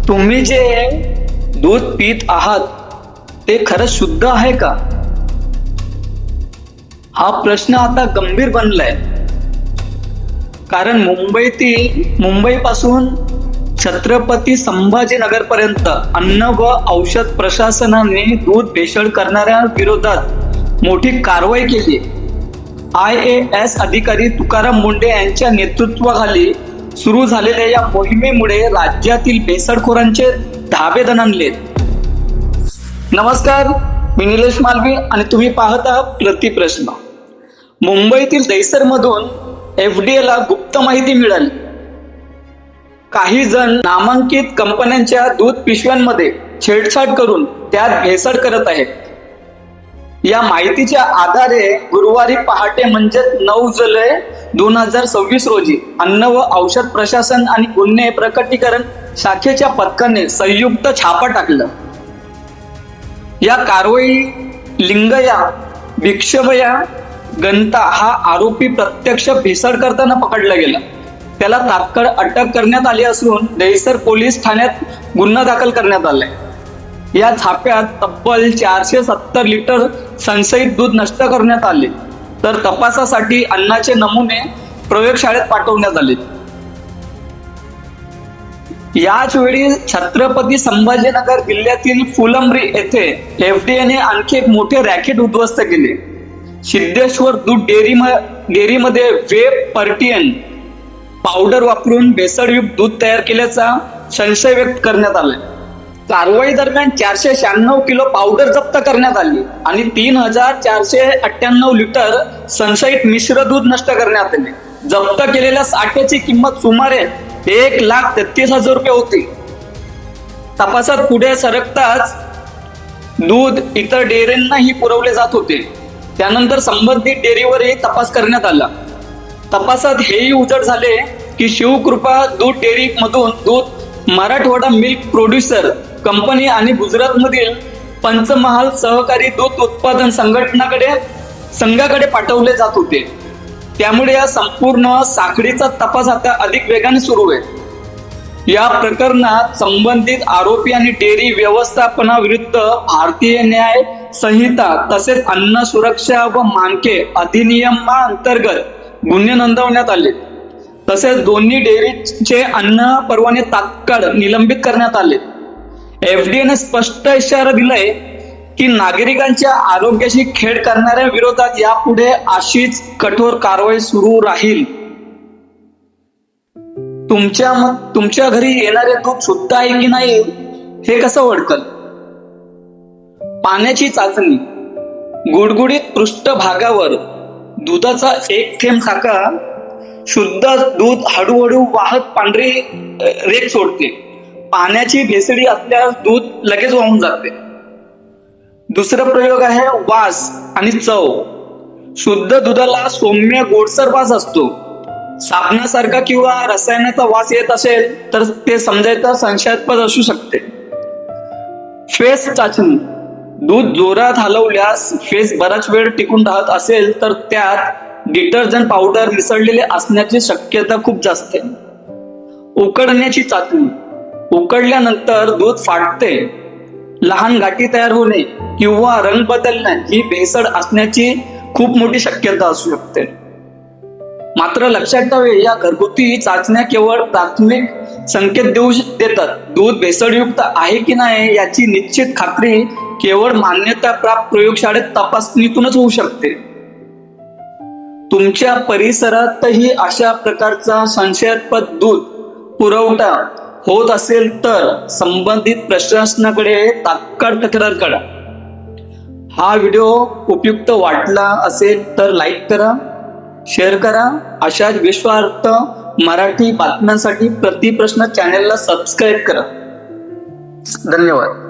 तुम्ही जे दूध पीत आहात ते खरंच शुद्ध आहे का? हा प्रश्न आता गंभीर बनलाय. कारण मुंबईपासून छत्रपती संभाजीनगरपर्यंत अन्न व औषध प्रशासनाने दूध भेसळ करणाऱ्या विरोधात मोठी कारवाई केली. IAS अधिकारी तुकाराम मुंढे यांच्या नेतृत्वाखाली सुरू झालेल्या या मोहिमेमुळे राज्यातील भेसळखोरांचे धाबे दणाणले. नमस्कार, मी निलेश मालवी आणि तुम्ही पाहत आहात प्रतिप्रश्न. मुंबईतील दहिसरमधून FDA ला गुप्त माहिती मिळाली. काही जण नामांकित कंपन्यांच्या दूध पिशव्यांमध्ये छेडछाड करून त्यात भेसळ करत आहेत. या माहितीच्या आधारे गुरुवारी पहाटे म्हणजे 9 जुलै 2026 रोजी अन्न व औषध प्रशासन आणि गुन्हे प्रकटीकरण शाखेच्या पथकाने संयुक्त छापा टाकला. या कारवाई लिंगया भिक्षवया गंता हा आरोपी प्रत्यक्ष भेसळ करताना पकडला गेला. त्याला तात्काळ अटक करण्यात आली असून दहिसर पोलीस ठाण्यात गुन्हा दाखल करण्यात आलाय. या छाप्यात तब्बल 470 लिटर संशयित दूध नष्ट करण्यात आले, तर तपासासाठी अन्नाचे नमुने प्रयोगशाळेत पाठवण्यात आले. याच वेळी छत्रपती संभाजीनगर जिल्ह्यातील फुलंब्री येथे FDA ने आणखी एक मोठे रॅकेट उद्ध्वस्त केले. सिद्धेश्वर दूध डेअरीमध्ये वेब पर्टियन पावडर वापरून भेसळयुक्त दूध तयार केल्याचा संशय व्यक्त करण्यात आला. कारवाई दरम्यान 496 किलो पावडर जप्त करण्यात आली आणि 3498 लिटर संशयित मिश्र दूध नष्ट करण्यात आले. जप्त केलेल्या साठ्याची किंमत सुमारे 1,33,000 रुपये होती. तपासात पुढे सरकताच दूध इतर डेअरींनाही पुरवले जात होते. त्यानंतर संबंधित डेअरीवरही तपास करण्यात आला. तपासात हेही उजड झाले की शिवकृपा दूध डेअरी मधून दूध मराठवाडा मिल्क प्रोड्युसर कंपनी आणि गुजरातमधील पंचमहाल सहकारी दूध उत्पादन संघाकडे पाठवले जात होते. त्यामुळे या संपूर्ण साखळीचा तपास आता अधिक वेगाने सुरू आहे. या प्रकरणात संबंधित आरोपी आणि डेअरी व्यवस्थापनाविरुद्ध भारतीय न्याय संहिता तसेच अन्न सुरक्षा व मानके अधिनियमाअंतर्गत गुन्हे नोंदवण्यात आले. तसेच दोन्ही डेअरीचे अन्न परवाने तात्काळ निलंबित करण्यात आले. FDA ने स्पष्ट इशारा दिलाय की नागरिकांच्या आरोग्याशी खेळ करणाऱ्या विरोधात यापुढे अशीच कठोर कारवाई सुरू राहील. तुमच्या घरी येणारे दूध शुद्ध आहे की नाही हे कसं ओळखल? पाण्याची चाचणी. गुडगुडीत पृष्ठभागावर दुधाचा एक थेंब टाका. शुद्ध दूध हळूहळू वाहत पांढरी रेख सोडते. पाण्याची भेसळी असल्यास दूध लगेच वाहून जाते. दुसरा प्रयोग आहे वास आणि चव. शुद्ध दुधाला सौम्य गोडसर वास असतो. साबणासारखा किंवा रसायनाचा वास येत असेल तर ते समजायचं संशयास्पद असू शकते. फेस चाचणी. दूध जोरात हलवल्यास फेस बराच वेळ टिकून राहत असेल तर त्यात डिटर्जंट पावडर मिसळलेले असण्याची शक्यता खूप जास्त आहे. उकडण्याची चाचणी. उकडल्यानंतर दूध फाटते, लहान गाठी तयार होणे किंवा रंग बदलणे ही भेसळ असण्याची खूप मोठी शक्यता असू शकते. मात्र लक्षात ठेवा, या घरगुती चाचण्या केवळ प्राथमिक संकेत देतात. दूध भेसळयुक्त आहे की नाही याची निश्चित खात्री केवळ मान्यता प्राप्त प्रयोगशाळेत तपासणीतूनच होऊ शकते. तुमच्या परिसरातही अशा प्रकारचा संशयास्पद दूध पुरवठा होत असेल तर संबंधित प्रशासनाकडे तात्काळ तक्रार करा. हा व्हिडिओ उपयुक्त वाटला असेल तर लाईक करा, शेअर करा. अशाच विश्वासार्ह मराठी बातम्यांसाठी प्रतिप्रश्न चॅनेलला सबस्क्राईब करा. धन्यवाद.